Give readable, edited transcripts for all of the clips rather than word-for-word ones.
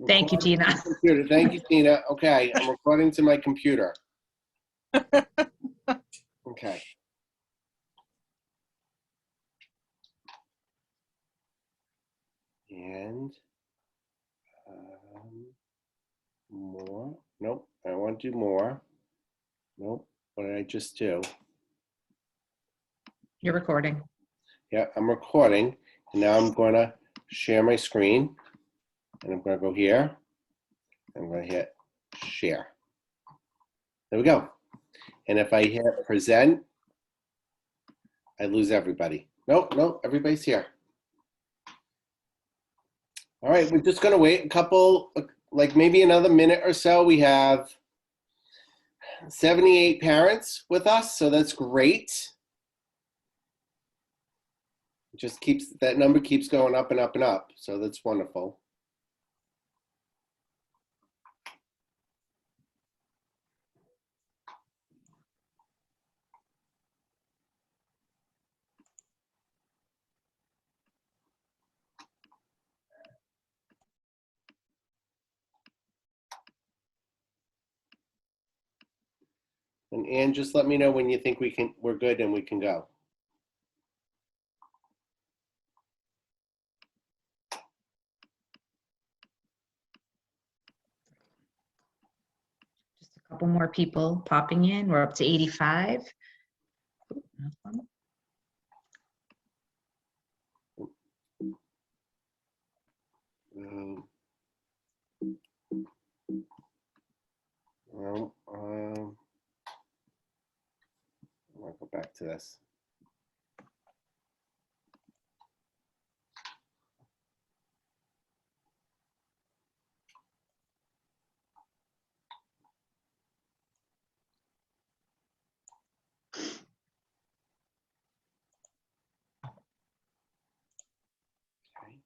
Thank you, Recording to Gina. my computer. Thank you, Tina. Okay, I'm recording to my computer. Okay. And more. Nope, I want to do more. Nope, what did I just do? You're recording. Yeah, I'm recording. And now I'm going to share my screen. And I'm going to go here. I'm going to hit share. There we go. And if I hit present, I lose everybody. Nope, everybody's here. All right, we're just going to wait a couple, like maybe another minute or so. We have 78 parents with us, so that's great. It just keeps, that number keeps going up and up and up, so that's wonderful. And Ann, just let me know when you think we're good and we can go. Just a couple more people popping in. We're up to 85. I'll go back to this. Okay.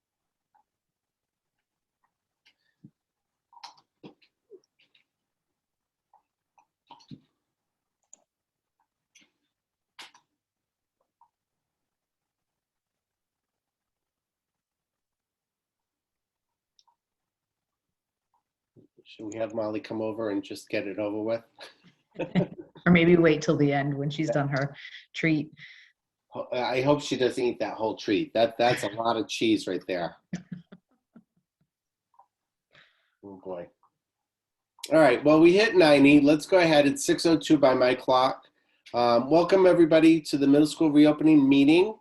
Should we have Molly come over and just get it over with? Or maybe wait till the end when she's done her treat. I hope she doesn't eat that whole treat. That's a lot of cheese right there. Oh boy. All right, well, we hit 90. Let's go ahead. It's 6:02 by my clock. Welcome everybody to the middle school reopening meeting.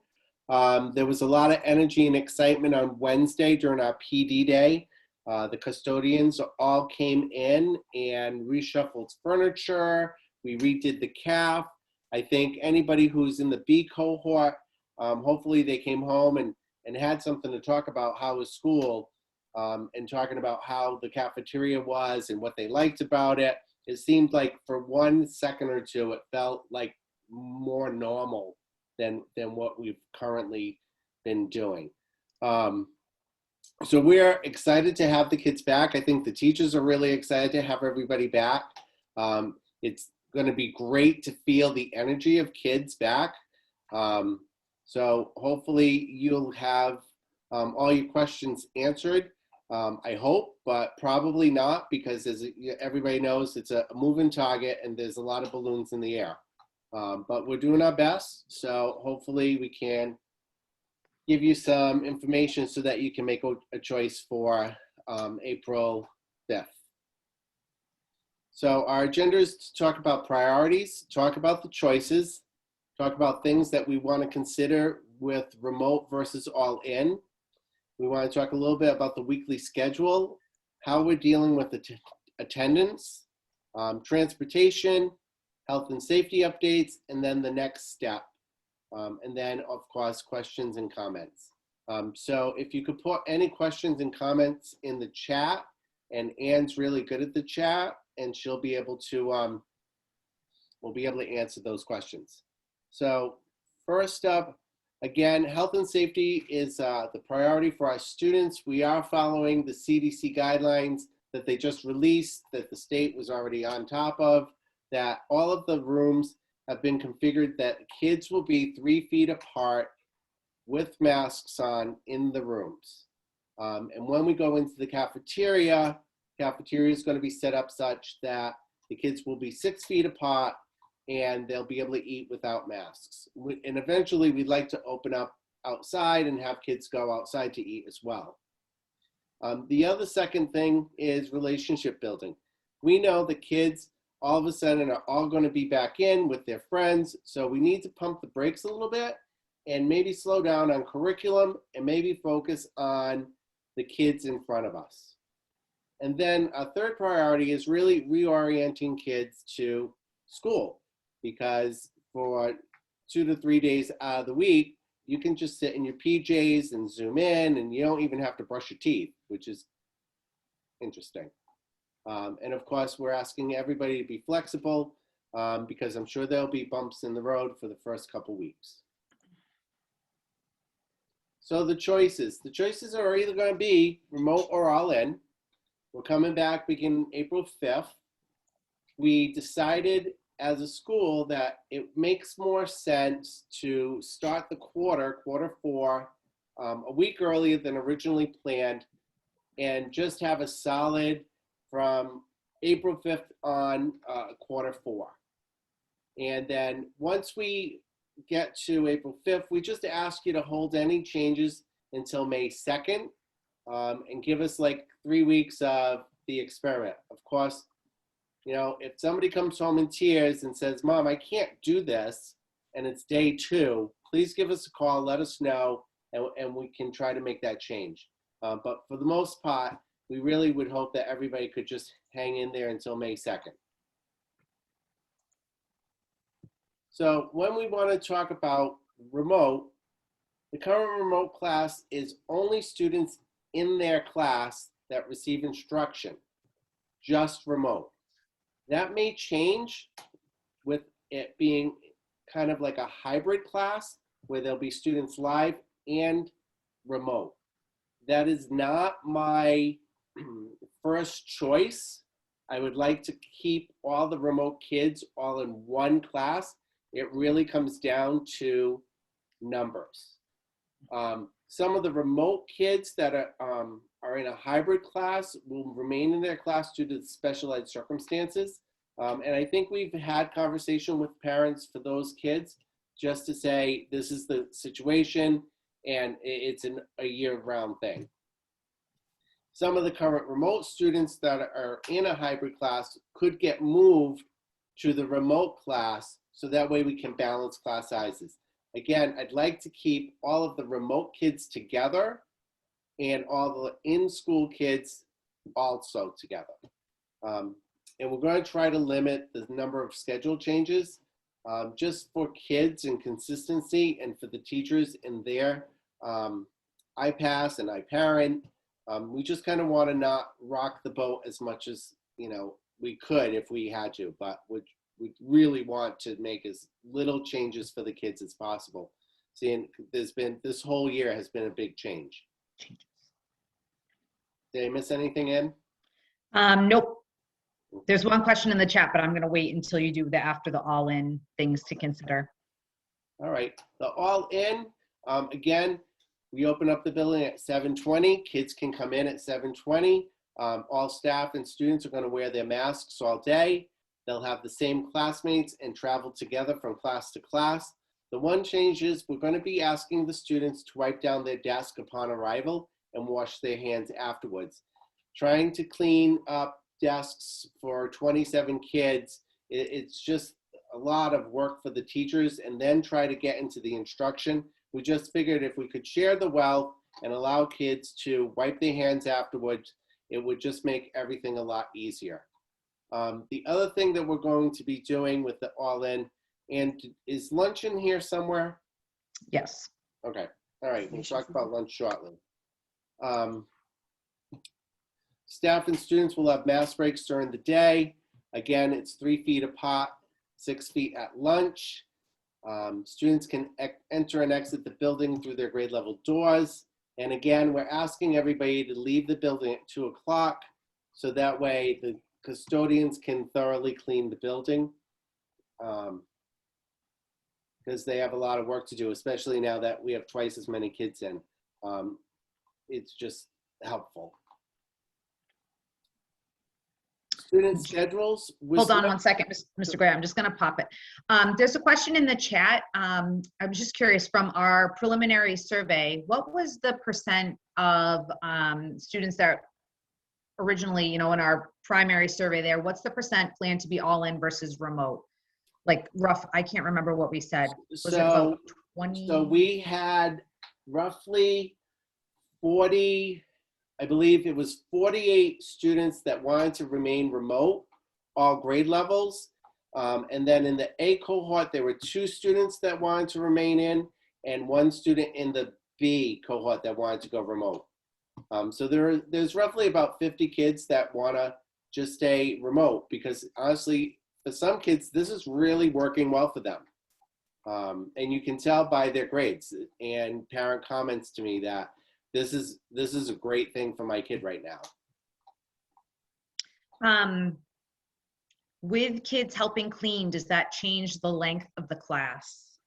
There was a lot of energy and excitement on Wednesday during our PD day. The custodians all came in and reshuffled furniture. We redid the CAF. I think anybody who's in the B cohort, hopefully they came home and had something to talk about how was school, and talking about how the cafeteria was and what they liked about it. It seemed like for 1 second or two, it felt like more normal than what we've currently been doing. So we're excited to have the kids back. I think the teachers are really excited to have everybody back. It's going to be great to feel the energy of kids back. So hopefully you'll have all your questions answered. I hope, but probably not, because as everybody knows, it's a moving target and there's a lot of balloons in the air. But we're doing our best, so hopefully we can give you some information so that you can make a choice for April 5th. So our agenda is to talk about priorities, talk about the choices, talk about things that we want to consider with remote versus all in. We want to talk a little bit about the weekly schedule, how we're dealing with the attendance, transportation, health and safety updates, and then the next step. And then, of course, questions and comments. So if you could put any questions and comments in the chat, and Ann's really good at the chat, and she'll be able to, we'll be able to answer those questions. So first up, again, health and safety is the priority for our students. We are following the CDC guidelines that they just released, that the state was already on top of, that all of the rooms have been configured that kids will be 3 feet apart with masks on in the rooms. And when we go into the cafeteria is going to be set up such that the kids will be 6 feet apart and they'll be able to eat without masks. And eventually we'd like to open up outside and have kids go outside to eat as well. The other second thing is relationship building. We know the kids all of a sudden are all going to be back in with their friends, so we need to pump the brakes a little bit and maybe slow down on curriculum and maybe focus on the kids in front of us. And then a third priority is really reorienting kids to school, because for 2 to 3 days out of the week, you can just sit in your PJs and Zoom in, and you don't even have to brush your teeth, which is interesting. And of course, we're asking everybody to be flexible because I'm sure there'll be bumps in the road for the first couple weeks. So the choices are either going to be remote or all in. We're coming back beginning April 5th. We decided as a school that it makes more sense to start the quarter 4, a week earlier than originally planned, and just have a solid from April 5th on quarter 4. And then once we get to April 5th, we just ask you to hold any changes until May 2nd and give us like 3 weeks of the experiment. Of course, you know, if somebody comes home in tears and says, Mom, I can't do this, and it's day 2, please give us a call, let us know, and we can try to make that change. But for the most part, we really would hope that everybody could just hang in there until May 2nd. So when we want to talk about remote, the current remote class is only students in their class that receive instruction, just remote. That may change with it being kind of like a hybrid class where there'll be students live and remote. That is not my first choice. I would like to keep all the remote kids all in one class. It really comes down to numbers. Some of the remote kids that are in a hybrid class will remain in their class due to the specialized circumstances. And I think we've had conversation with parents for those kids just to say, this is the situation and it's a year-round thing. Some of the current remote students that are in a hybrid class could get moved to the remote class, so that way we can balance class sizes. Again, I'd like to keep all of the remote kids together and all the in-school kids also together. And we're going to try to limit the number of schedule changes just for kids and consistency, and for the teachers in their iPass and iParent. We just kind of want to not rock the boat as much as, you know, we could if we had to, but we really want to make as little changes for the kids as possible. Seeing this whole year has been a big change. Did I miss anything in? Nope. There's one question in the chat, but I'm going to wait until you do the after the all-in things to consider. All right. The all-in, again, we open up the building at 7:20. Kids can come in at 7:20. All staff and students are going to wear their masks all day. They'll have the same classmates and travel together from class to class. The one change is we're going to be asking the students to wipe down their desk upon arrival and wash their hands afterwards. Trying to clean up desks for 27 kids, it's just a lot of work for the teachers, and then try to get into the instruction. We just figured if we could share the wealth and allow kids to wipe their hands afterwards, it would just make everything a lot easier. The other thing that we're going to be doing with the all-in, and is lunch in here somewhere? Yes. Okay. All right. We'll talk about lunch shortly. Staff and students will have mask breaks during the day. Again, it's 3 feet apart, 6 feet at lunch. Students can enter and exit the building through their grade level doors. And again, we're asking everybody to leave the building at 2 o'clock, so that way the custodians can thoroughly clean the building, because they have a lot of work to do, especially now that we have twice as many kids in. It's just helpful. Student schedules. Hold on one second, Mr. Gray, I'm just gonna pop it. There's a question in the chat. I'm just curious, from our preliminary survey, what was the percent of students that originally, you know, in our primary survey there, what's the percent plan to be all in versus remote? Like rough, I can't remember what we said. Was it about 20? So we had roughly 40, I believe it was 48 students that wanted to remain remote, all grade levels. And then in the A cohort, there were 2 students that wanted to remain in and 1 student in the B cohort that wanted to go remote. So there's roughly about 50 kids that want to just stay remote because honestly, for some kids, this is really working well for them. And you can tell by their grades and parent comments to me that this is a great thing for my kid right now. With kids helping clean, does that change the length of the class?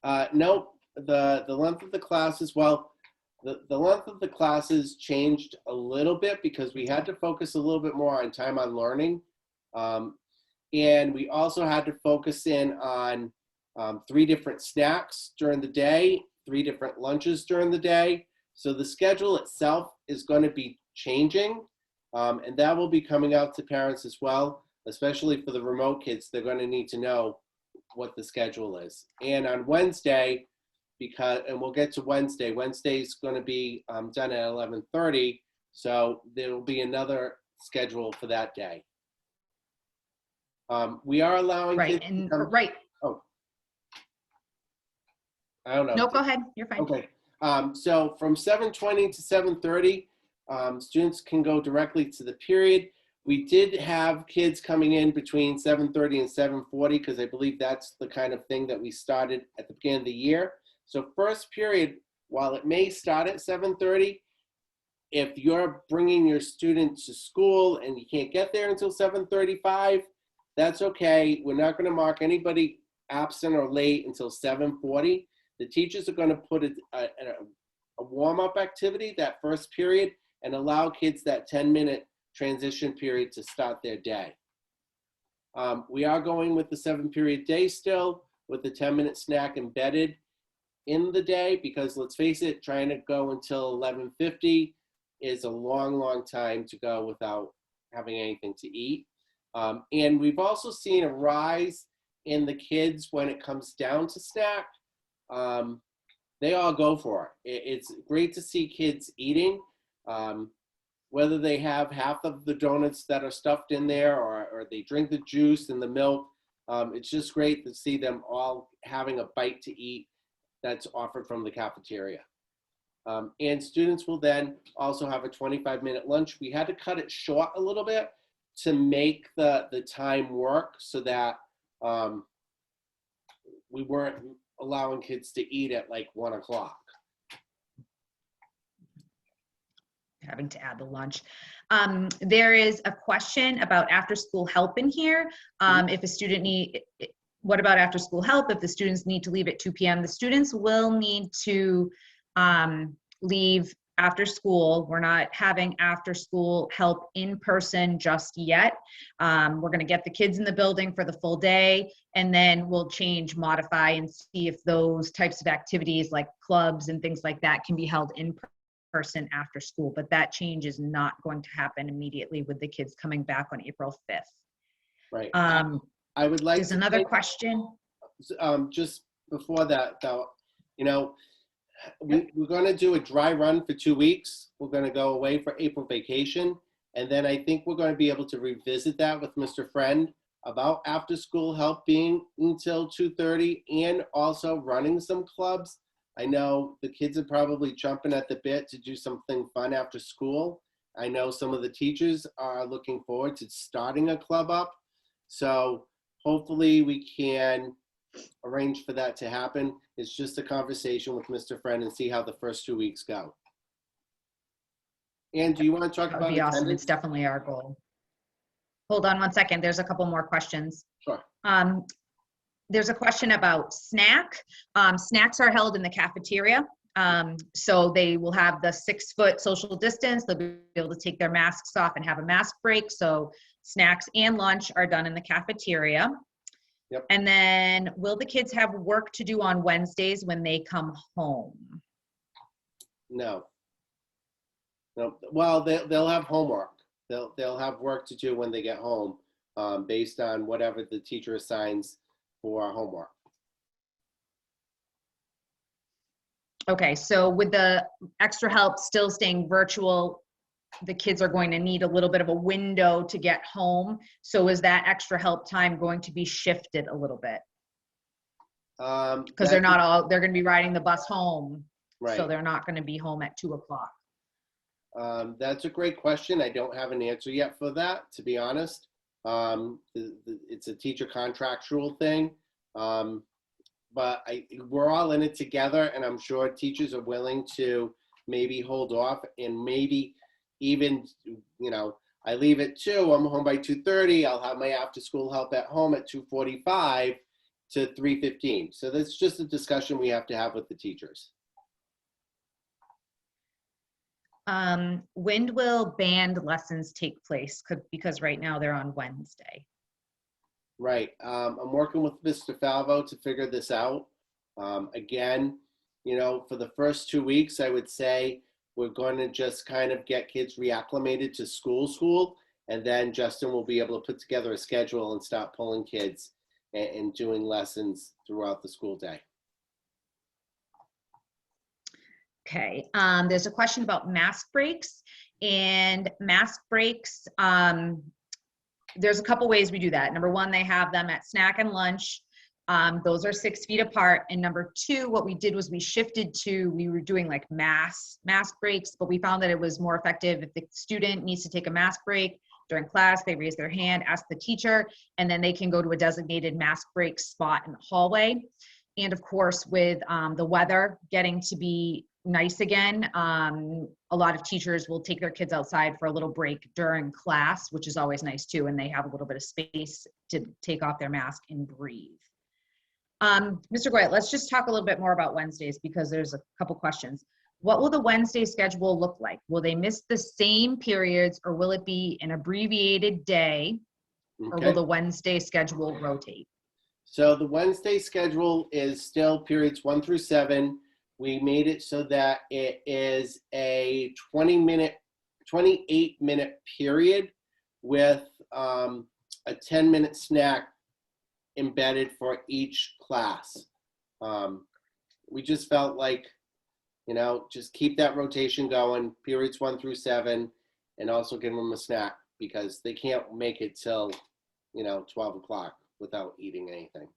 No, the length of the classes, well, the length of the classes changed a little bit because we had to focus a little bit more on time on learning. And we also had to focus in on 3 different snacks during the day, 3 different lunches during the day. So the schedule itself is going to be changing, and that will be coming out to parents as well, especially for the remote kids. They're going to need to know what the schedule is. And on Wednesday, and we'll get to Wednesday. Wednesday's going to be done at 11:30, so there will be another schedule for that day. We are allowing right, kids and to come, right. Oh, I don't know. No, go ahead. You're fine. Okay. So from 7:20 to 7:30, students can go directly to the period. We did have kids coming in between 7:30 and 7:40 because I believe that's the kind of thing that we started at the beginning of the year. So first period, while it may start at 7:30, if you're bringing your student to school and you can't get there until 7:35, that's okay. We're not going to mark anybody absent or late until 7:40. The teachers are going to put a warm-up activity that first period and allow kids that 10-minute transition period to start their day. We are going with the 7-period day still with the 10-minute snack embedded in the day because let's face it, trying to go until 11:50 is a long, long time to go without having anything to eat. And we've also seen a rise in the kids when it comes down to snack. They all go for it. It's great to see kids eating, whether they have half of the donuts that are stuffed in there or they drink the juice and the milk. It's just great to see them all having a bite to eat that's offered from the cafeteria. And students will then also have a 25-minute lunch. We had to cut it short a little bit to make the time work so that we weren't allowing kids to eat at like 1 o'clock. Having to add the lunch. There is a question about after school help in here. If a student what about after school help? If the students need to leave at 2 p.m., the students will need to leave after school. We're not having after school help in person just yet. We're going to get the kids in the building for the full day, and then we'll change, modify, and see if those types of activities like clubs and things like that can be held in person after school. But that change is not going to happen immediately with the kids coming back on April 5th. Right. I would like there's another question. Just before that, though, you know, we're going to do a dry run for 2 weeks. We're going to go away for April vacation. And then I think we're going to be able to revisit that with Mr. Friend about after school help being until 2:30 and also running some clubs. I know the kids are probably jumping at the bit to do something fun after school. I know some of the teachers are looking forward to starting a club up. So hopefully we can arrange for that to happen. It's just a conversation with Mr. Friend and see how the first 2 weeks go. And do you want to talk about That would be awesome. attendance? It's definitely our goal. Hold on one second. There's a couple more questions. Sure. There's a question about snack. Snacks are held in the cafeteria. So they will have the 6-foot social distance. They'll be able to take their masks off and have a mask break. So snacks and lunch are done in the cafeteria. Yep. And then will the kids have work to do on Wednesdays when they come home? No. No. Well, they'll have homework. They'll have work to do when they get home, based on whatever the teacher assigns for homework. Okay, so with the extra help still staying virtual, the kids are going to need a little bit of a window to get home. So is that extra help time going to be shifted a little bit? Because they're going to be riding the bus home. Right. So they're not going to be home at 2 o'clock. That's a great question. I don't have an answer yet for that, to be honest. It's a teacher contractual thing. But we're all in it together, and I'm sure teachers are willing to maybe hold off and maybe even, I leave at 2, I'm home by 2:30, I'll have my after school help at home at 2:45 to 3:15. So that's just a discussion we have to have with the teachers. When will band lessons take place? Because right now they're on Wednesday. Right. I'm working with Mr. Falvo to figure this out. Again, for the first 2 weeks, I would say we're going to just kind of get kids reacclimated to school, and then Justin will be able to put together a schedule and start pulling kids and doing lessons throughout the school day. Okay. There's a question about mask breaks, and mask breaks, there's a couple ways we do that. Number one, they have them at snack and lunch. Those are 6 feet apart. And number two, what we did was we were doing like mask breaks, but we found that it was more effective if the student needs to take a mask break during class, they raise their hand, ask the teacher, and then they can go to a designated mask break spot in the hallway. And of course, with the weather getting to be nice again, a lot of teachers will take their kids outside for a little break during class, which is always nice too, and they have a little bit of space to take off their mask and breathe. Mr. Goyette, let's just talk a little bit more about Wednesdays because there's a couple questions. What will the Wednesday schedule look like? Will they miss the same periods, or will it be an abbreviated day, or will the Wednesday schedule rotate? So the Wednesday schedule is still periods 1 through 7. We made it so that it is a 28-minute period with a 10-minute snack embedded for each class. We just felt like, just keep that rotation going, periods 1 through 7, and also give them a snack because they can't make it till, 12 o'clock without eating anything.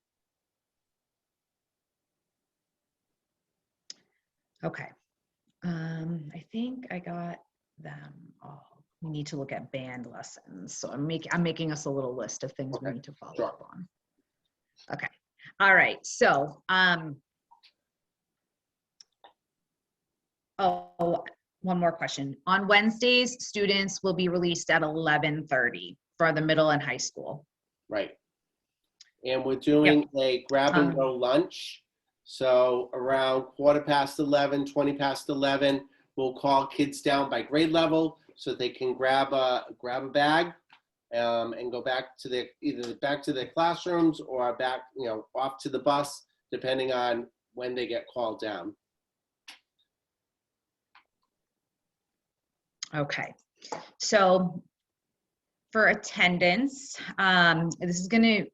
Okay. I think I got them all. We need to look at band lessons. So I'm making us a little list of things we need to follow up on. Okay. All right. So, one more question. On Wednesdays, students will be released at 11:30 for the middle and high school. Right. And we're doing a grab and go lunch. So around 11:15, 20 past 11, we'll call kids down by grade level so they can grab a bag and go back to either back to their classrooms or back, off to the bus, depending on when they get called down. Okay. So for attendance, this is going to,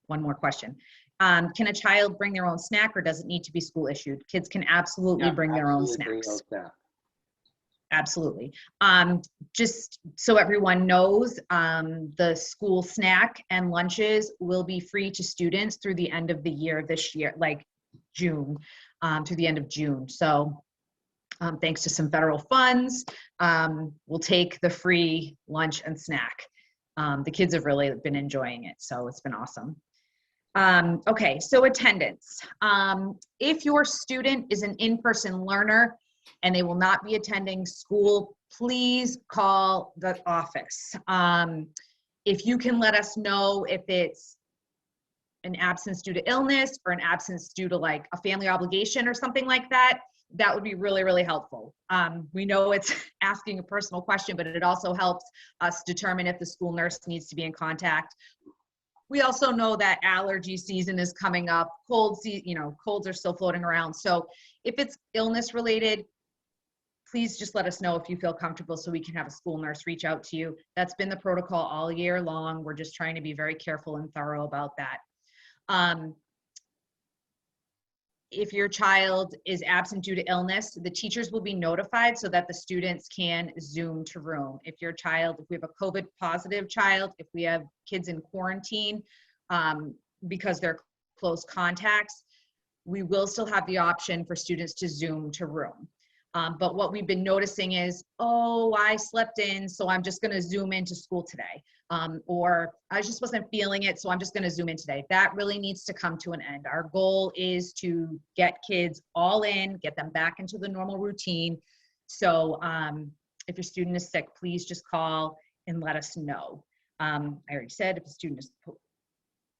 one more question. Can a child bring their own snack, or does it need to be school issued? Kids can absolutely bring their own snacks. Absolutely. Just so everyone knows, the school snack and lunches will be free to students through the end of the year this year, like June, through the end of June. So thanks to some federal funds, we'll take the free lunch and snack. The kids have really been enjoying it, so it's been awesome. Okay, so attendance. If your student is an in-person learner and they will not be attending school, please call the office. If you can let us know if it's an absence due to illness or an absence due to like a family obligation or something like that, that would be really, really helpful. We know it's asking a personal question, but it also helps us determine if the school nurse needs to be in contact. We also know that allergy season is coming up, colds are still floating around. So if it's illness related, please just let us know if you feel comfortable so we can have a school nurse reach out to you. That's been the protocol all year long. We're just trying to be very careful and thorough about that. If your child is absent due to illness, the teachers will be notified so that the students can Zoom to room. If we have a COVID positive child, if we have kids in quarantine because they're close contacts, we will still have the option for students to Zoom to room. But what we've been noticing is, oh, I slept in, so I'm just gonna Zoom into school today. Or I just wasn't feeling it, so I'm just gonna Zoom in today. That really needs to come to an end. Our goal is to get kids all in, get them back into the normal routine. So if your student is sick, please just call and let us know. I already said if a student is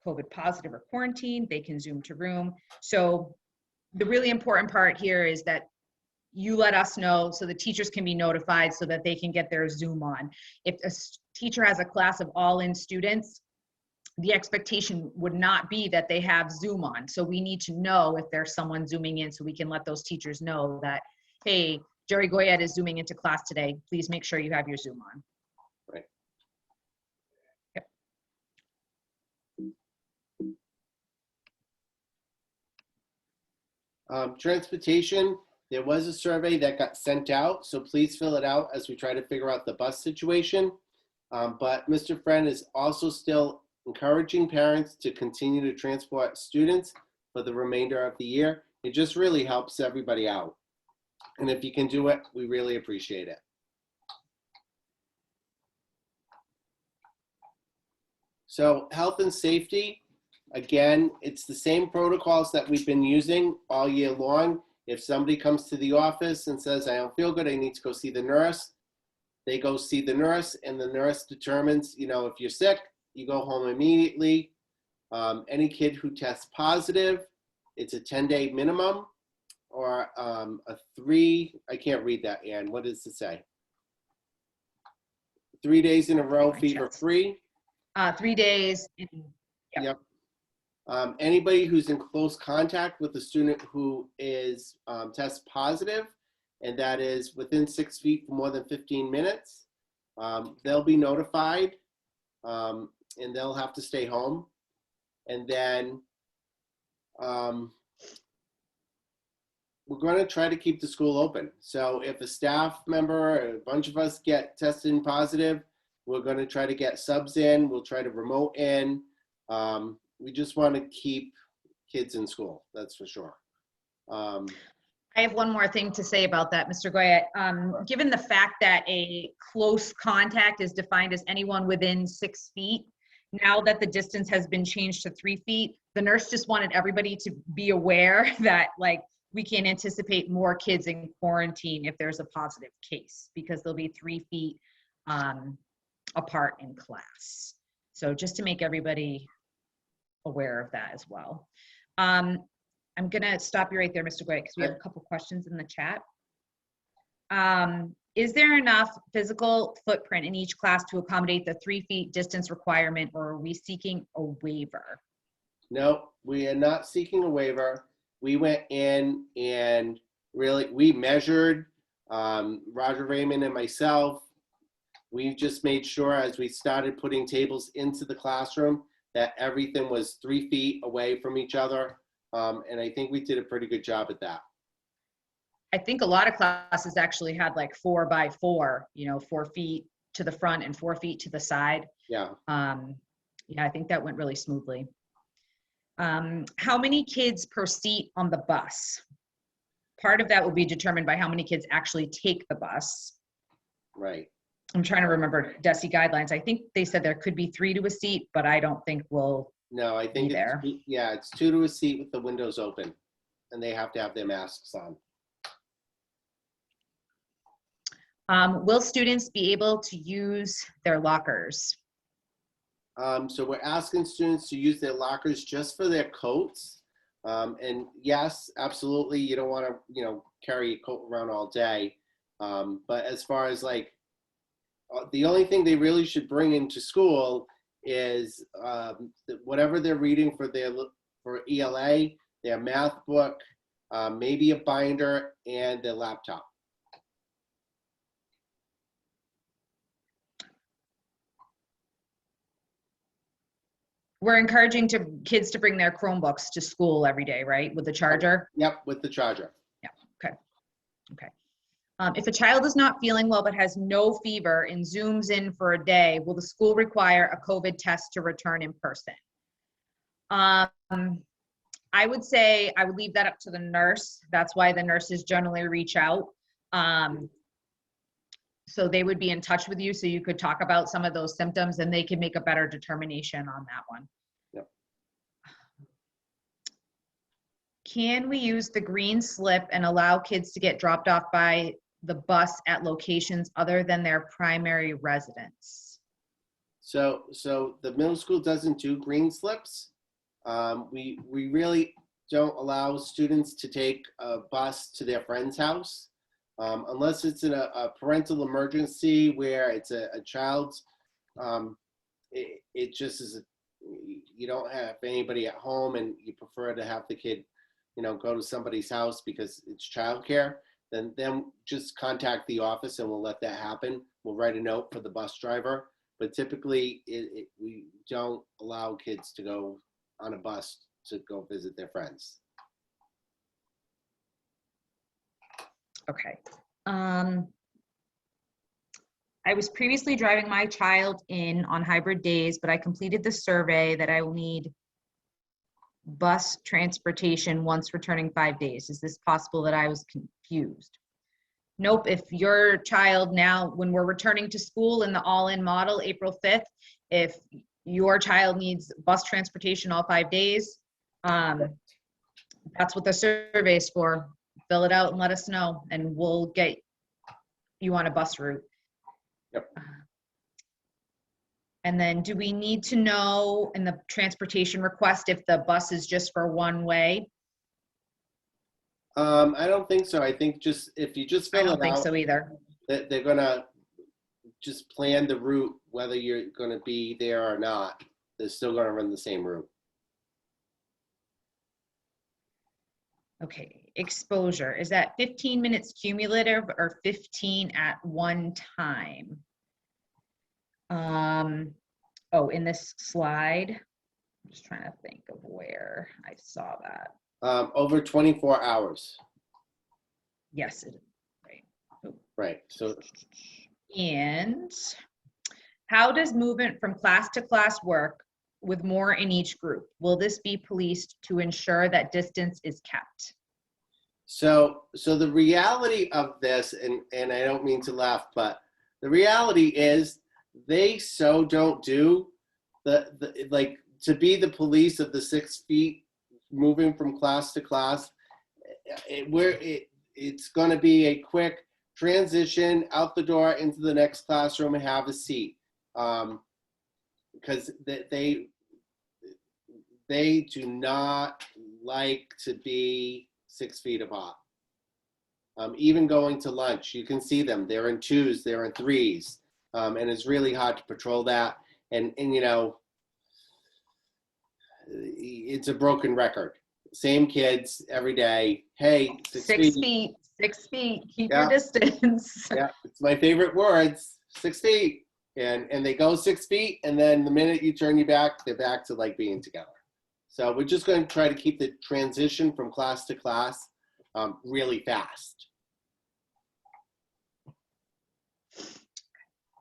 COVID positive or quarantined, they can Zoom to room. So the really important part here is that you let us know so the teachers can be notified so that they can get their Zoom on. If a teacher has a class of all-in students, the expectation would not be that they have Zoom on. So we need to know if there's someone Zooming in so we can let those teachers know that, hey, Jerry Goyette is Zooming into class today. Please make sure you have your Zoom on. Right. Yep. Transportation. There was a survey that got sent out, so please fill it out as we try to figure out the bus situation. But Mr. Friend is also still encouraging parents to continue to transport students for the remainder of the year. It just really helps everybody out. And if you can do it, we really appreciate it. So health and safety, again, it's the same protocols that we've been using all year long. If somebody comes to the office and says, I don't feel good, I need to go see the nurse, they go see the nurse, and the nurse determines, if you're sick, you go home immediately. Any kid who tests positive, it's a 10-day minimum or I can't read that, Ann. What does it say? 3 days in a row, fever-free? 3 days. Yep. Anybody who's in close contact with a student who is test positive, and that is within 6 feet for more than 15 minutes, they'll be notified and they'll have to stay home. And then we're going to try to keep the school open. So if a staff member or a bunch of us get tested positive, we're going to try to get subs in. We'll try to remote in. We just want to keep kids in school, that's for sure. I have one more thing to say about that, Mr. Goyette. Given the fact that a close contact is defined as anyone within 6 feet, now that the distance has been changed to 3 feet, the nurse just wanted everybody to be aware that we can anticipate more kids in quarantine if there's a positive case, because they'll be 3 feet apart in class. So just to make everybody aware of that as well. I'm gonna stop you right there, Mr. Goyette, because we have a couple questions in the chat. Is there enough physical footprint in each class to accommodate the 3 feet distance requirement, or are we seeking a waiver? No, we are not seeking a waiver. We went in and we measured, Roger Raymond and myself. We just made sure as we started putting tables into the classroom that everything was 3 feet away from each other. And I think we did a pretty good job at that. I think a lot of classes actually had 4 by 4, 4 feet to the front and 4 feet to the side. Yeah. Yeah, I think that went really smoothly. How many kids per seat on the bus? Part of that will be determined by how many kids actually take the bus. Right. I'm trying to remember DESE guidelines. I think they said there could be 3 to a seat, but I don't think we'll. No, I think it's 2 to a seat with the windows open, and they have to have their masks on. Will students be able to use their lockers? So we're asking students to use their lockers just for their coats. And yes, absolutely, you don't want to, carry a coat around all day. But as far as like, the only thing they really should bring into school is whatever they're reading for ELA, their math book, maybe a binder, and their laptop. We're encouraging kids to bring their Chromebooks to school every day, right? With the charger? Yep, with the charger. Yeah, okay. Okay. If a child is not feeling well but has no fever and Zooms in for a day, will the school require a COVID test to return in person? I would say I would leave that up to the nurse. That's why the nurses generally reach out. So they would be in touch with you so you could talk about some of those symptoms and they could make a better determination on that one. Yep. Can we use the green slip and allow kids to get dropped off by the bus at locations other than their primary residence? So the middle school doesn't do green slips. We really don't allow students to take a bus to their friend's house. Unless it's in a parental emergency where it's a child's, it just is, you don't have anybody at home and you prefer to have the kid, go to somebody's house because it's childcare, then just contact the office and we'll let that happen. We'll write a note for the bus driver, but typically we don't allow kids to go on a bus to go visit their friends. Okay. I was previously driving my child in on hybrid days, but I completed the survey that I will need bus transportation once returning 5 days. Is this possible that I was confused? Nope. If your child now, when we're returning to school in the all-in model, April 5th, if your child needs bus transportation all 5 days, that's what the survey is for. Fill it out and let us know, and we'll get you on a bus route. Yep. And then do we need to know in the transportation request if the bus is just for one way? I don't think so. I think if you just fill it out. I don't think so either. They're gonna just plan the route, whether you're gonna be there or not. They're still gonna run the same route. Okay, exposure. Is that 15 minutes cumulative or 15 at one time? Oh, in this slide, I'm just trying to think of where I saw that. Over 24 hours. Yes, it is. Right. Oh. Right. So. And how does movement from class to class work with more in each group? Will this be policed to ensure that distance is kept? So the reality of this, and I don't mean to laugh, but the reality is they don't do the like to be the police of the 6 feet moving from class to class. It's going to be a quick transition out the door into the next classroom and have a seat, because they do not like to be 6 feet apart. Even going to lunch, you can see them. They're in 2s, they're in 3s, and it's really hard to patrol that. And it's a broken record. Same kids every day. Hey, 6 feet. 6 feet. Keep your distance. Yeah, it's my favorite words. 6 feet, and they go 6 feet, and then the minute you turn your back, they're back to like being together. So we're just going to try to keep the transition from class to class really fast.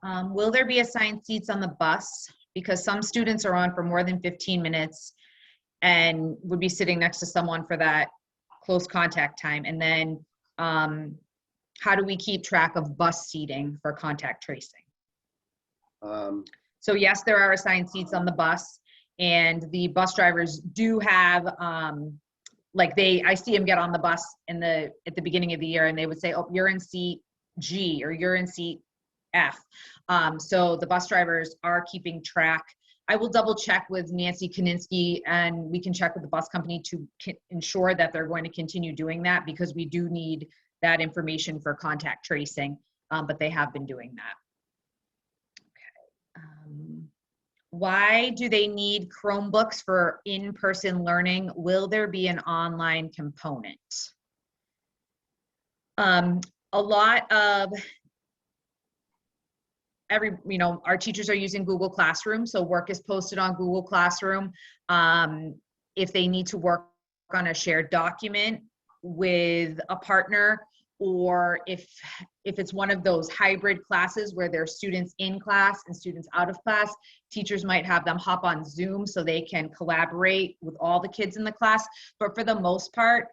Will there be assigned seats on the bus? Because some students are on for more than 15 minutes and would be sitting next to someone for that close contact time. And then how do we keep track of bus seating for contact tracing? So yes, there are assigned seats on the bus, and the bus drivers do have, I see them get on the bus at the beginning of the year, and they would say, oh, you're in seat G or you're in seat F. So the bus drivers are keeping track I will double check with Nancy Kaninsky, and we can check with the bus company to ensure that they're going to continue doing that, because we do need that information for contact tracing, but they have been doing that. Why do they need Chromebooks for in-person learning? Will there be an online component? A lot of our teachers are using Google Classroom, so work is posted on Google Classroom. If they need to work on a shared document with a partner, or if it's one of those hybrid classes where there's students in class and students out of class, teachers might have them hop on Zoom so they can collaborate with all the kids in the class. But for the most part,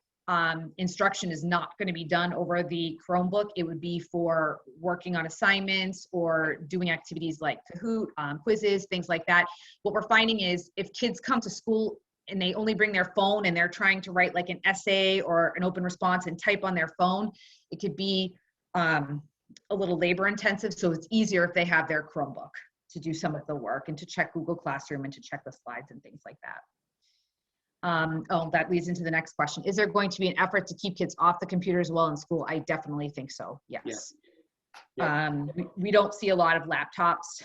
instruction is not going to be done over the Chromebook. It would be for working on assignments or doing activities like Kahoot, quizzes, things like that. What we're finding is if kids come to school and they only bring their phone and they're trying to write like an essay or an open response and type on their phone, it could be a little labor intensive. So it's easier if they have their Chromebook to do some of the work and to check Google Classroom and to check the slides and things like that. That leads into the next question. Is there going to be an effort to keep kids off the computers while in school? I definitely think so, yes. Yeah. We don't see a lot of laptops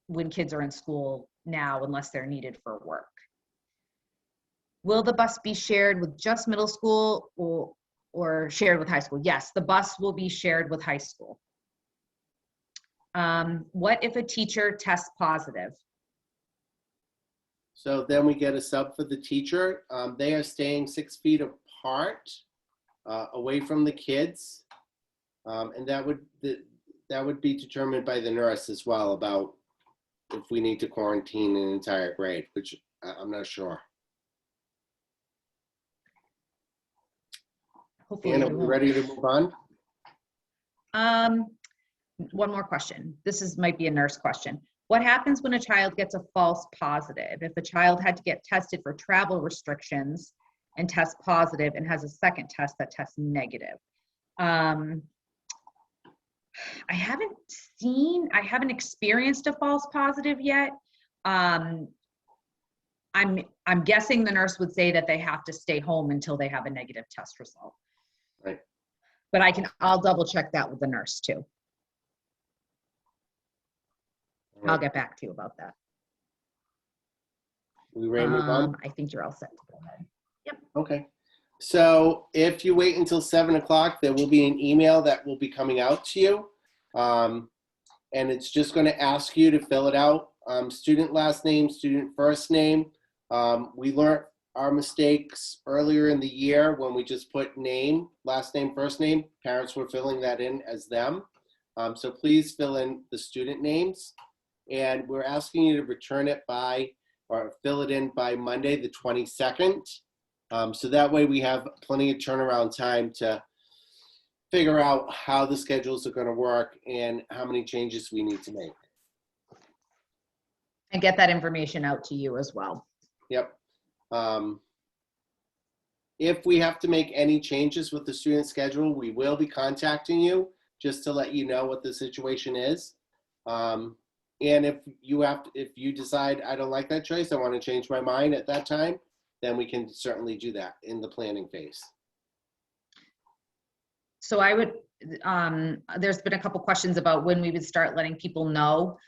when kids are in school now, unless they're needed for work. Will the bus be shared with just middle school or shared with high school? Yes, the bus will be shared with high school. What if a teacher tests positive? So then we get a sub for the teacher. They are staying 6 feet apart, away from the kids. And that would be determined by the nurse as well, about if we need to quarantine an entire grade, which I'm not sure. Hopefully Anna, are we ready to move on? One more question. This might be a nurse question. What happens when a child gets a false positive? If a child had to get tested for travel restrictions and test positive and has a second test that tests negative. I haven't experienced a false positive yet. I'm guessing the nurse would say that they have to stay home until they have a negative test result. Right. But I'll double check that with the nurse too. Right. I'll get back to you about that. We ready to move on? I think you're all set to go ahead. Yep. Okay. So if you wait until 7 o'clock, there will be an email that will be coming out to you. And it's just going to ask you to fill it out. Student last name, student first name. We learned our mistakes earlier in the year when we just put name, last name, first name. Parents were filling that in as them. So please fill in the student names. And we're asking you to return it by, or fill it in by Monday, the 22nd. So that way we have plenty of turnaround time to figure out how the schedules are going to work and how many changes we need to make. And get that information out to you as well. Yep. If we have to make any changes with the student schedule, we will be contacting you just to let you know what the situation is. And if you decide I don't like that choice, I want to change my mind at that time, then we can certainly do that in the planning phase. So I would, there's been a couple questions about when we would start letting people know.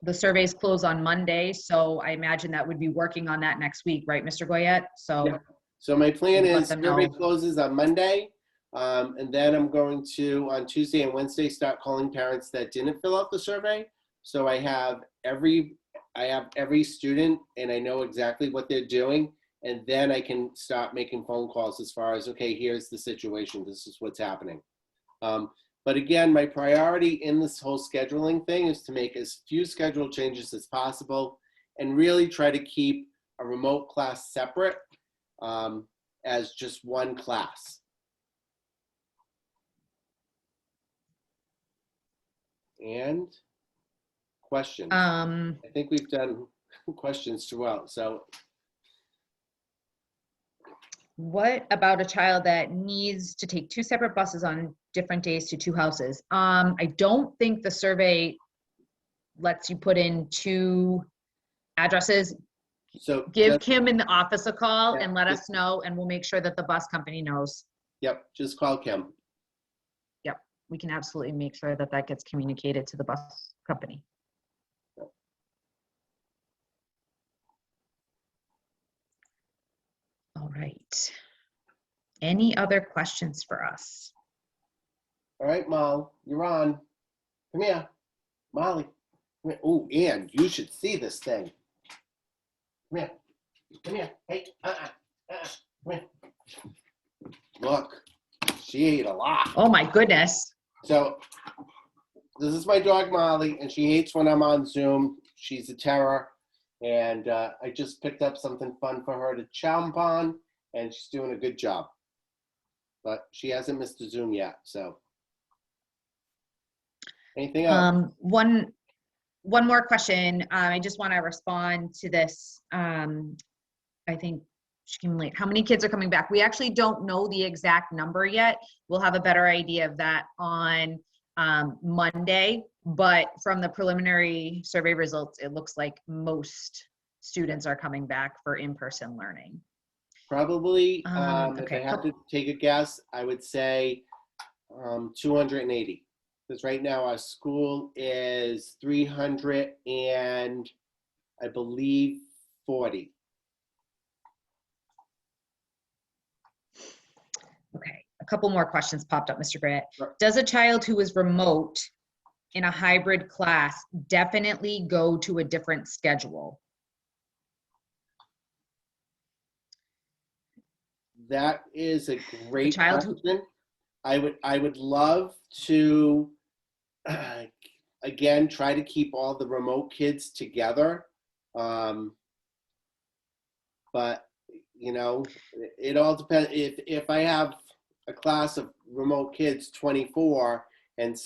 The surveys close on Monday, so I imagine that would be working on that next week, right, Mr. Goyette? So, yeah. So my plan is survey know. closes on Monday, and then I'm going to, on Tuesday and Wednesday, start calling parents that didn't fill out the survey. So I have every student, and I know exactly what they're doing. And then I can start making phone calls as far as, okay, here's the situation. This is what's happening. But again, my priority in this whole scheduling thing is to make as few schedule changes as possible and really try to keep a remote class separate as just one class. And questions? I think we've done questions throughout, so. What about a child that needs to take 2 separate buses on different days to 2 houses? I don't think the survey lets you put in 2 addresses, So give just, Kim in the office a call Yeah, and let just- us know, and we'll make sure that the bus company knows. yep, just call Kim. Yep, we can absolutely make sure that that gets communicated to the bus company. All right. Any other questions for us? All right, Mal, you're on. Come here, Molly. Oh, Ann, you should see this thing. Come here. Come here. Hey, come here. Look, she ate a lot. Oh my goodness. So this is my dog Molly, and she hates when I'm on Zoom. She's a terror, and I just picked up something fun for her to chomp on, and she's doing a good job. But she hasn't missed a Zoom yet. So anything else? One more question. I just want to respond to this. I think she came late. How many kids are coming back? We actually don't know the exact number yet. We'll have a better idea of that on Monday. But from the preliminary survey results, it looks like most students are coming back for in-person learning. Probably, Okay. if I have to take a guess, I would say 280. Because right now our school is 300 and I believe 40. Okay, a couple more questions popped up, Mr. Grant. Sure. Does a child who is remote in a hybrid class definitely go to a different schedule? That is a great child who- question. I would love to again try to keep all the remote kids together. But you know, it all depends. If I have a class of remote kids, 24, and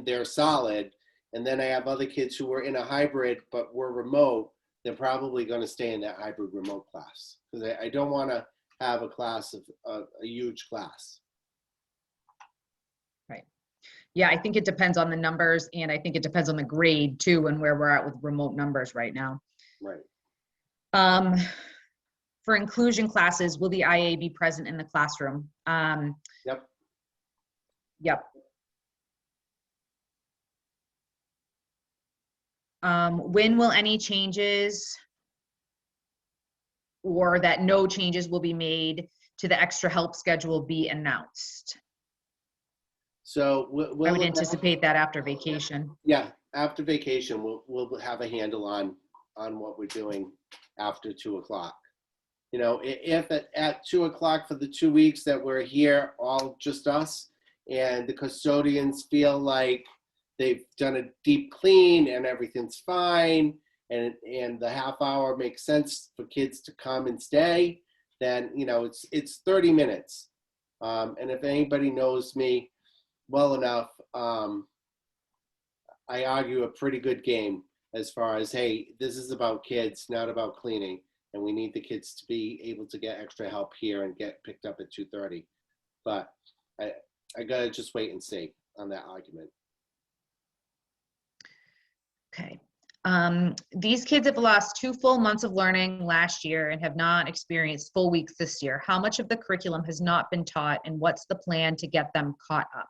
they're solid, and then I have other kids who are in a hybrid but were remote, they're probably going to stay in that hybrid remote class because I don't want to have a class of a huge class. Right. Yeah, I think it depends on the numbers, and I think it depends on the grade too, and where we're at with remote numbers right now. Right. For inclusion classes, will the IA be present in the classroom? Yep. Yep. When will any changes or that no changes will be made to the extra help schedule be announced? So I would anticipate that after vacation. Yeah, after vacation, we'll have a handle on what we're doing after 2 o'clock. You know, if at 2 o'clock for the 2 weeks that we're here, all just us, and the custodians feel like they've done a deep clean and everything's fine, and the half hour makes sense for kids to come and stay, then you know it's 30 minutes. And if anybody knows me well enough, I argue a pretty good game as far as, hey, this is about kids, not about cleaning, and we need the kids to be able to get extra help here and get picked up at 2:30. But I gotta just wait and see on that argument. Okay. These kids have lost 2 full months of learning last year and have not experienced full weeks this year. How much of the curriculum has not been taught, and what's the plan to get them caught up?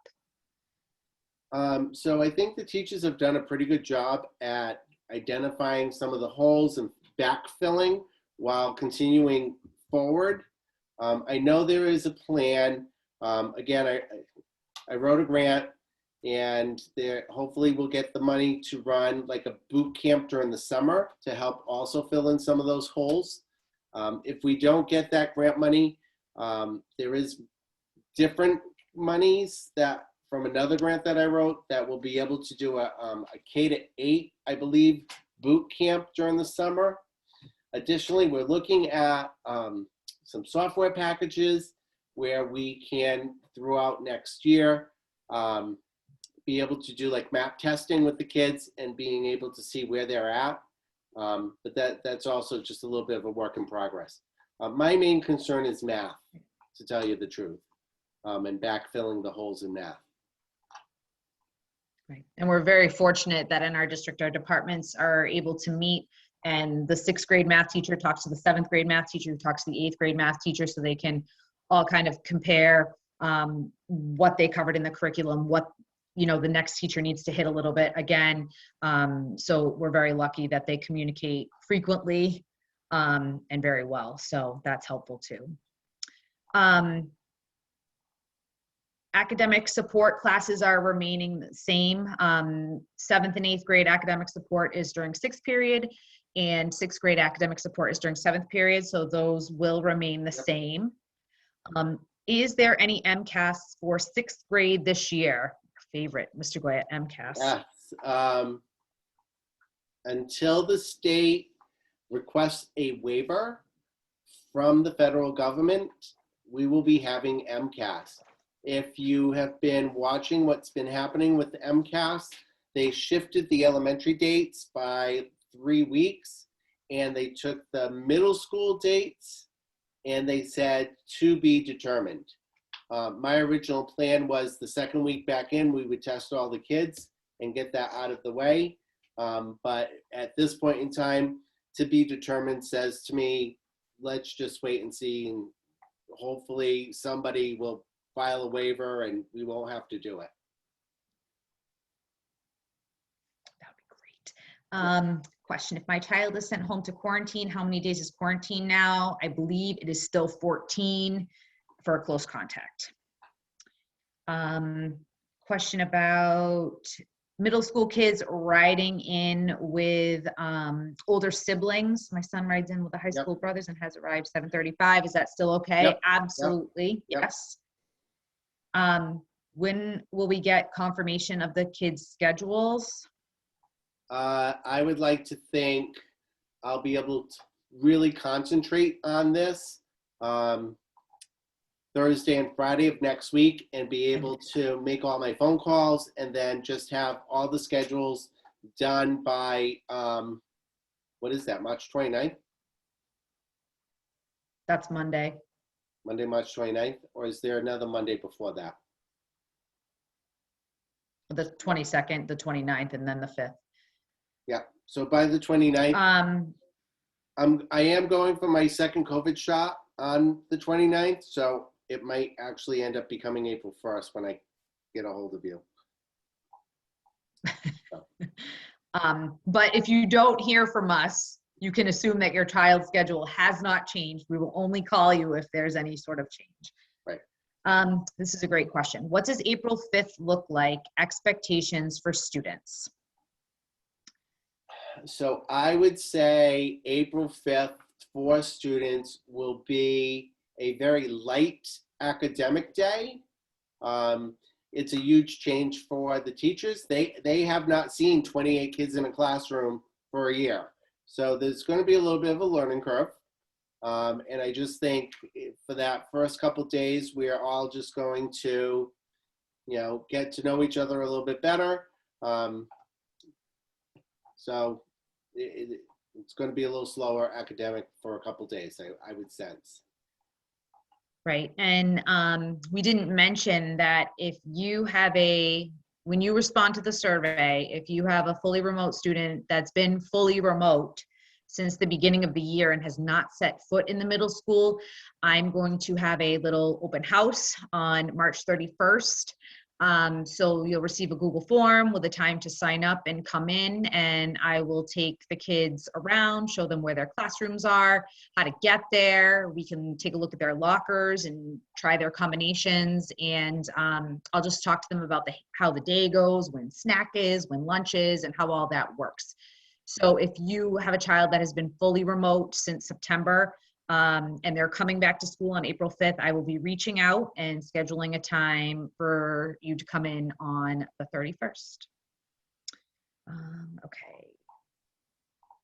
So I think the teachers have done a pretty good job at identifying some of the holes and backfilling while continuing forward. I know there is a plan. Again, I wrote a grant, and hopefully we'll get the money to run like a boot camp during the summer to help also fill in some of those holes. If we don't get that grant money, there is different monies that from another grant that I wrote that will be able to do a K-8, I believe, boot camp during the summer. Additionally, we're looking at some software packages where we can, throughout next year, be able to do like map testing with the kids and being able to see where they're at. But that's also just a little bit of a work in progress. My main concern is math, to tell you the truth, and backfilling the holes in math. Right. And we're very fortunate that in our district, our departments are able to meet, and the 6th grade math teacher talks to the 7th grade math teacher, who talks to the 8th grade math teacher, so they can all kind of compare what they covered in the curriculum, what, you know, the next teacher needs to hit a little bit again. So we're very lucky that they communicate frequently and very well. So that's helpful too. Academic support classes are remaining the same. 7th and 8th grade academic support is during 6th period, and 6th grade academic support is during 7th period. So those will remain the same. Is there any MCAS for 6th grade this year? Favorite, Mr. Goya, MCAS. Yes. Until the state requests a waiver from the federal government, we will be having MCAS. If you have been watching what's been happening with the MCAS, they shifted the elementary dates by 3 weeks, and they took the middle school dates and they said to be determined. My original plan was the second week back in, we would test all the kids and get that out of the way. But at this point in time, to be determined says to me, let's just wait and see, and hopefully somebody will file a waiver and we won't have to do it. That would be great. Question, if my child is sent home to quarantine, how many days is quarantine now? I believe it is still 14 for a close contact. Question about middle school kids riding in with older siblings. My son rides in with the high school brothers and has arrived 7:35. Is that still okay? Yep. Absolutely. Yep. Yes. When will we get confirmation of the kids' schedules? I would like to think I'll be able to really concentrate on this Thursday and Friday of next week and be able to make all my phone calls and then just have all the schedules done by, what is that, March 29th? That's Monday. Monday, March 29th? Or is there another Monday before that? The 22nd, the 29th, and then the 5th. Yeah, so by the 29th, I am going for my second COVID shot on the 29th, so it might actually end up becoming April 1st when I get a hold of you. But if you don't hear from us, you can assume that your child's schedule has not changed. We will only call you if there's any sort of change. Right. This is a great question. What does April 5th look like? Expectations for students? So I would say April 5th for students will be a very light academic day. It's a huge change for the teachers. They have not seen 28 kids in a classroom for a year. So there's going to be a little bit of a learning curve. And I just think for that first couple of days, we are all just going to, get to know each other a little bit better. So it's going to be a little slower academic for a couple of days, I would sense. Right. And we didn't mention that if you have when you respond to the survey, if you have a fully remote student that's been fully remote since the beginning of the year and has not set foot in the middle school, I'm going to have a little open house on March 31st. So you'll receive a Google form with a time to sign up and come in, and I will take the kids around, show them where their classrooms are, how to get there. We can take a look at their lockers and try their combinations, and I'll just talk to them about how the day goes, when snack is, when lunch is, and how all that works. So if you have a child that has been fully remote since September, and they're coming back to school on April 5th, I will be reaching out and scheduling a time for you to come in on the 31st. Okay.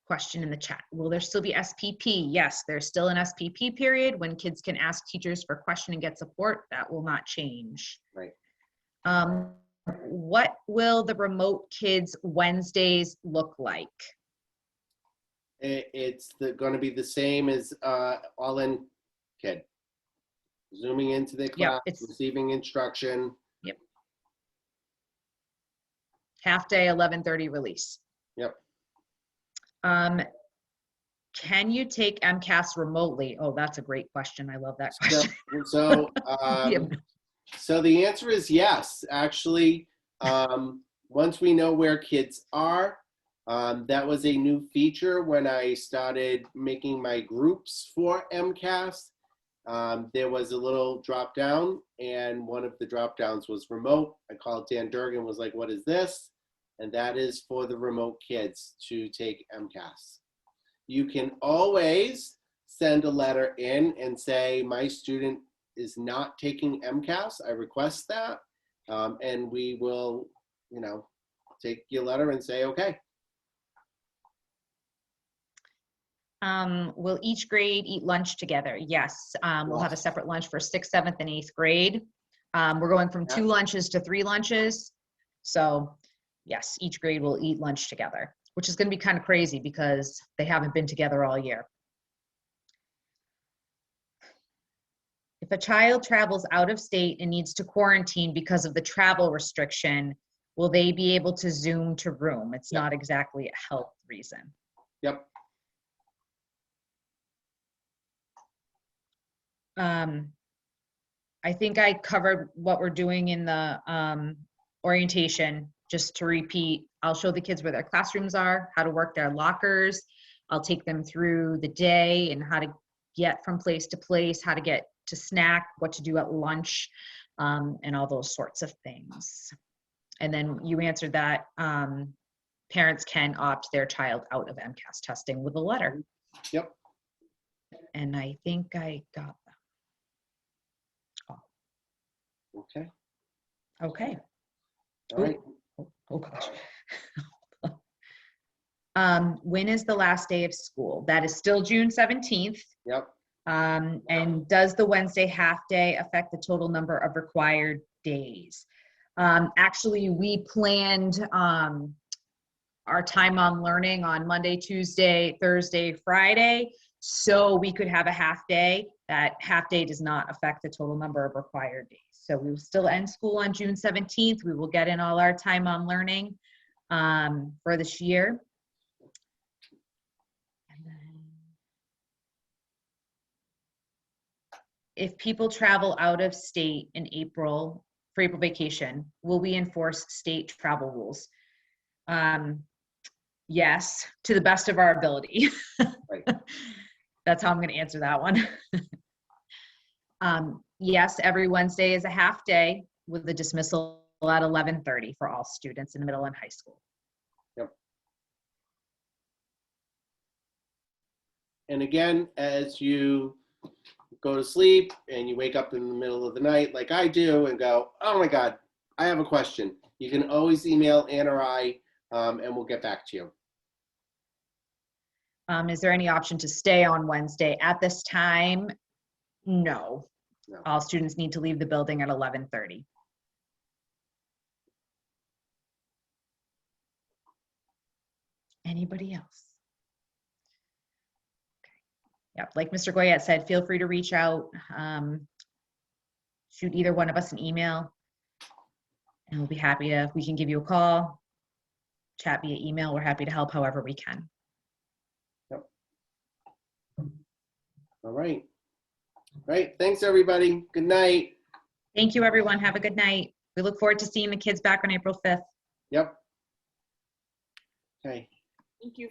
Question in the chat. Will there still be SPP? Yes, there's still an SPP period when kids can ask teachers for question and get support. That will not change. Right. What will the remote kids Wednesdays look like? It's going to be the same as all-in kid. Zooming into their class, receiving instruction. Yep. half day, 11:30 release. Yep. Can you take MCAS remotely? Oh, that's a great question. I love that question. So, Yeah. so the answer is yes. Actually, once we know where kids are, that was a new feature when I started making my groups for MCAS. There was a little drop down, and one of the drop downs was remote. I called Dan Durgan, was like, what is this? And that is for the remote kids to take MCAS. You can always send a letter in and say, my student is not taking MCAS. I request that. And we will, take your letter and say, okay. Will each grade eat lunch together? Yes. We'll have a separate lunch for 6th, 7th, and 8th grade. We're going from 2 lunches to 3 lunches. So yes, each grade will eat lunch together, which is going to be kind of crazy because they haven't been together all year. If a child travels out of state and needs to quarantine because of the travel restriction, will they be able to Zoom to room? It's not exactly a health reason. Yep. I think I covered what we're doing in the orientation. Just to repeat, I'll show the kids where their classrooms are, how to work their lockers. I'll take them through the day and how to get from place to place, how to get to snack, what to do at lunch, and all those sorts of things. And then you answered that parents can opt their child out of MCAS testing with a letter. Yep. And I think I got that. Okay. Okay. All right. Oh gosh. When is the last day of school? That is still June 17th. Yep. And does the Wednesday half day affect the total number of required days? Actually, we planned our time on learning on Monday, Tuesday, Thursday, Friday, so we could have a half day. That half day does not affect the total number of required days. So we will still end school on June 17th. We will get in all our time on learning for this year. And then if people travel out of state in April, for April vacation, will we enforce state travel rules? Yes, to the best of our ability. Right. That's how I'm going to answer that one. Yes, every Wednesday is a half day with the dismissal at 11:30 for all students in middle and high school. Yep. And again, as you go to sleep and you wake up in the middle of the night like I do and go, oh my God, I have a question. You can always email Ann or I, and we'll get back to you. Is there any option to stay on Wednesday? At this time, no. No. All students need to leave the building at 11:30. Anybody else? Okay. Yep, like Mr. Goyette said, feel free to reach out. Shoot either one of us an email, and we'll be happy to, we can give you a call, chat via email. We're happy to help however we can. Yep. All right. Right. Thanks, everybody. Good night. Thank you, everyone. Have a good night. We look forward to seeing the kids back on April 5th. Yep. Okay. Thank you.